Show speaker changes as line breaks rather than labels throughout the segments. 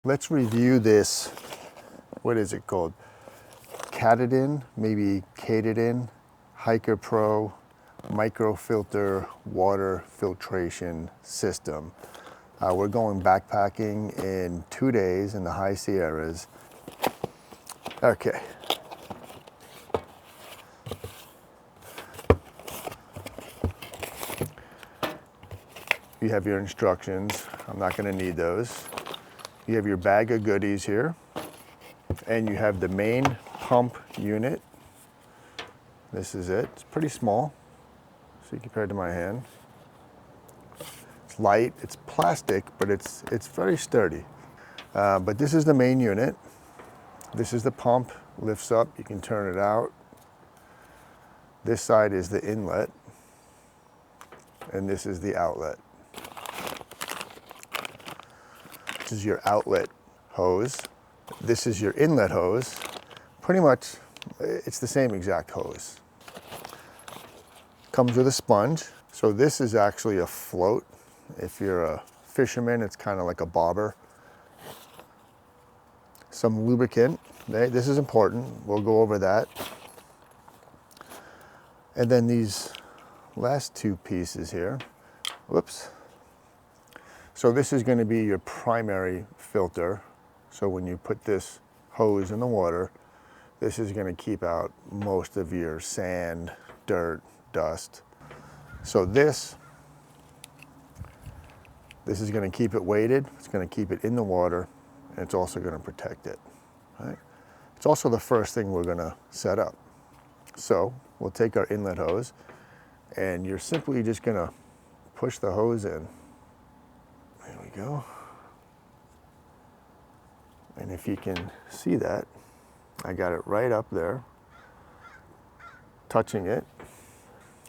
Let's review this, what is it called? Katadyn, maybe Katadyn Hiker Pro microfilter water filtration system. We're going backpacking in 2 days in the high Sierras. Okay. You have your instructions. I'm not going to need those. You have your bag of goodies here, and you have the main pump unit. This is it. It's pretty small, see, compared to my hand. It's light, it's plastic, but it's very sturdy. But this is the main unit. This is the pump, lifts up, you can turn it out. This side is the inlet, and this is the outlet. This is your outlet hose. This is your inlet hose. Pretty much, it's the same exact hose. Comes with a sponge. So this is actually a float. If you're a fisherman, it's kind of like a bobber. Some lubricant. This is important. We'll go over that. And then these last two pieces here. Whoops. So this is going to be your primary filter. So when you put this hose in the water, this is going to keep out most of your sand, dirt, dust. So this is going to keep it weighted. It's going to keep it in the water, and it's also going to protect it. Right? It's also the first thing we're going to set up. So we'll take our inlet hose, and you're simply just going to push the hose in. There we go. And if you can see that, I got it right up there, touching it.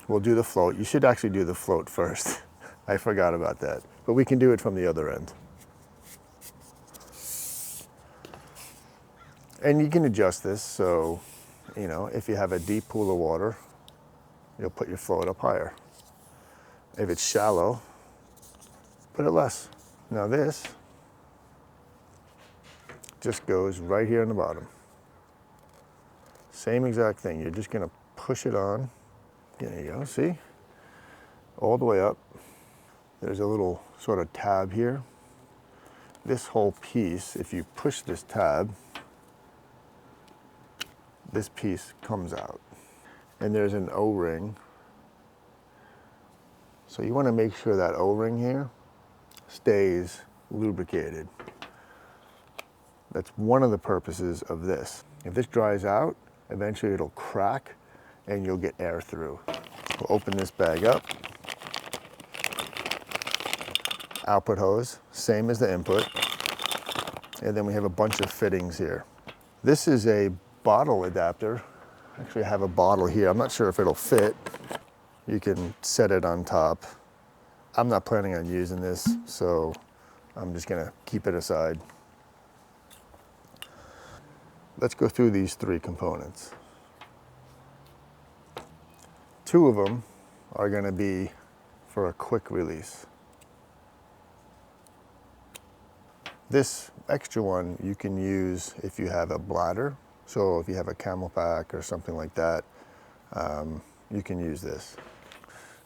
We'll do the float. You should actually do the float first. I forgot about that, but we can do it from the other end. And you can adjust this, so, you know, if you have a deep pool of water, you'll put your float up higher. If it's shallow, put it less. Now this just goes right here on the bottom. Same exact thing. You're just gonna push it on. There you go, see? All the way up. There's a little sort of tab here. This whole piece, if you push this tab, this piece comes out. And there's an O-ring. So you wanna make sure that O-ring here stays lubricated. That's one of the purposes of this. If this dries out, eventually it'll crack and you'll get air through. We'll open this bag up. Output hose, same as the input. And then we have a bunch of fittings here. This is a bottle adapter. Actually, I have a bottle here. I'm not sure if it'll fit. You can set it on top. I'm not planning on using this, so I'm just gonna keep it aside. Let's go through these three components. Two of them are gonna be for a quick release. This extra one you can use if you have a bladder. So if you have a Camelback or something like that, you can use this.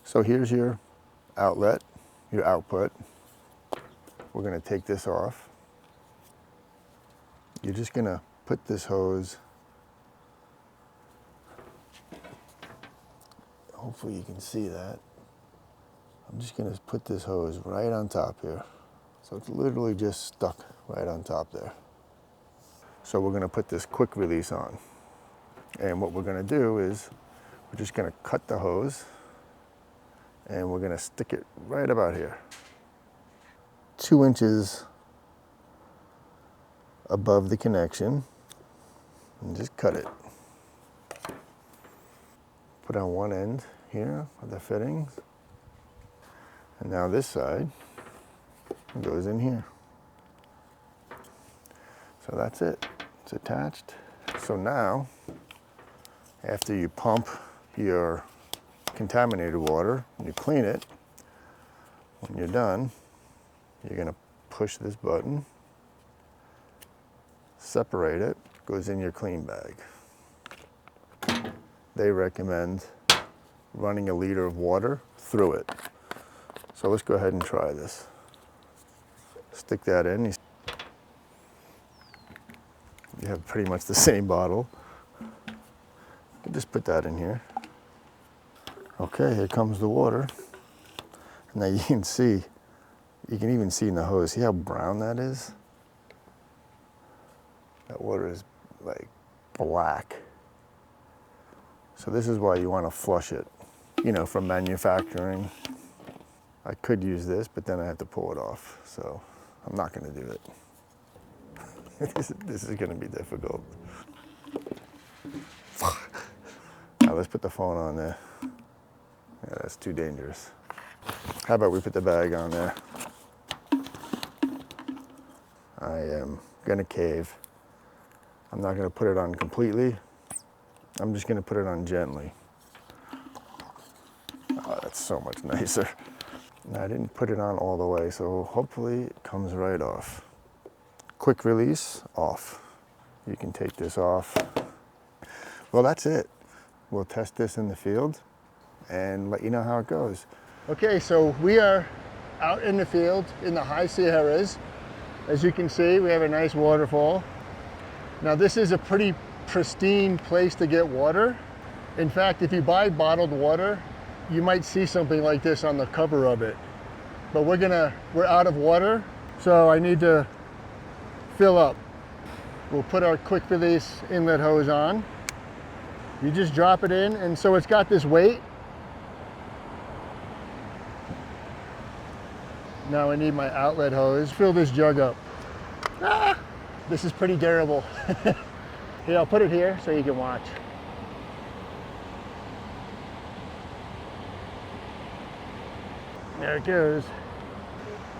So here's your outlet, your output. We're gonna take this off. You're just gonna put this hose, hopefully you can see that. I'm just gonna put this hose right on top here. So it's literally just stuck right on top there. So we're gonna put this quick release on. And what we're gonna do is, we're just gonna cut the hose and we're gonna stick it right about here. 2 inches above the connection, and just cut it. Put on one end here of the fittings. And now this side goes in here. So that's it, it's attached. So now, after you pump your contaminated water, you clean it, when you're done, you're gonna push this button, separate it, goes in your clean bag. They recommend running a liter of water through it. So let's go ahead and try this. Stick that in. You have pretty much the same bottle. You can just put that in here. Okay, here comes the water. Now you can even see in the hose, see how brown that is? That water is like black. So this is why you want to flush it, you know, from manufacturing. I could use this, but then I have to pull it off. So I'm not going to do it. This is going to be difficult. Now let's put the phone on there. Yeah, that's too dangerous. How about we put the bag on there? I am going to cave. I'm not going to put it on completely. I'm just going to put it on gently. Oh, that's so much nicer. Now, I didn't put it on all the way, so hopefully it comes right off. Quick release, off. You can take this off. Well, that's it. We'll test this in the field and let you know how it goes. Okay, so we are out in the field in the high Sierras. As you can see, we have a nice waterfall. Now, this is a pretty pristine place to get water. In fact, if you buy bottled water, you might see something like this on the cover of it. But we're out of water, so I need to fill up. We'll put our quick release inlet hose on. You just drop it in, and so it's got this weight. Now I need my outlet hose. Fill this jug up. Ah, this is pretty durable. Here, I'll put it here so you can watch. There it goes.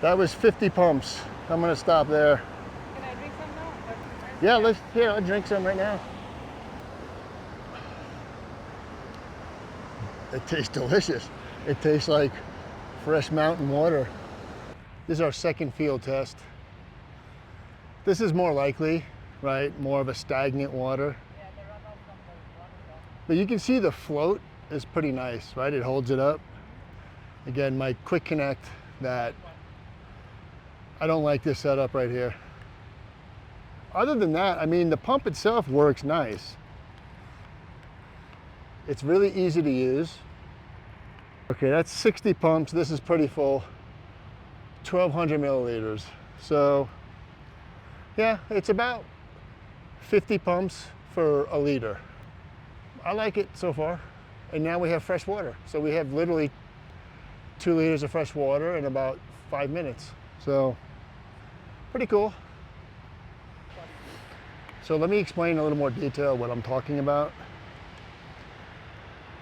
That was 50 pumps. I'm gonna stop there.
Can I drink some now?
Yeah, I'll drink some right now. It tastes delicious. It tastes like fresh mountain water. This is our second field test. This is more likely, right? More of a stagnant water.
Yeah, the runoff from the water.
But you can see the float is pretty nice, right? It holds it up. Again, my quick connect that I don't like this setup right here. Other than that, I mean, the pump itself works nice. It's really easy to use. Okay, that's 60 pumps. This is pretty full. 1,200 milliliters. So yeah, it's about 50 pumps for a liter. I like it so far. And now we have fresh water. So we have literally 2 liters of fresh water in about 5 minutes. So pretty cool. So let me explain a little more detail what I'm talking about.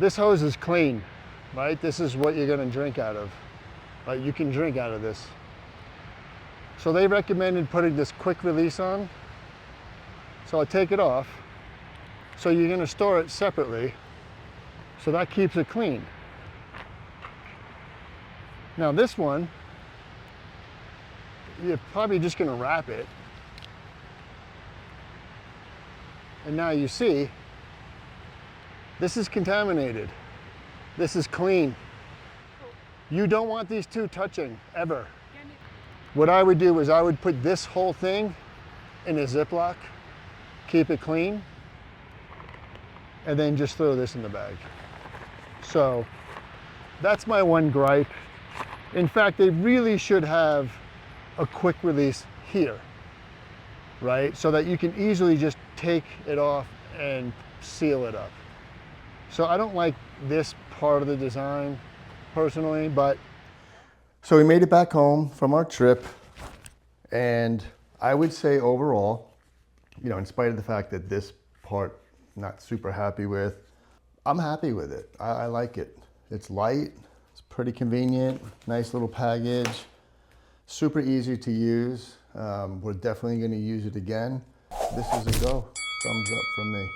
This hose is clean, right? This is what you're gonna drink out of. Right? You can drink out of this. So they recommended putting this quick release on. So I take it off. So you're gonna store it separately. So that keeps it clean. Now this one, you're probably just gonna wrap it. And now you see, this is contaminated. This is clean. You don't want these two touching, ever. What I would do is I would put this whole thing in a Ziploc, keep it clean, and then just throw this in the bag. So that's my one gripe. In fact, they really should have a quick release here, right? So that you can easily just take it off and seal it up. So I don't like this part of the design personally, but. So we made it back home from our trip, and I would say overall, you know, in spite of the fact that this part I'm not super happy with, I'm happy with it. I like it. It's light, it's pretty convenient, nice little package, super easy to use. We're definitely going to use it again. This is a go. Thumbs up from me.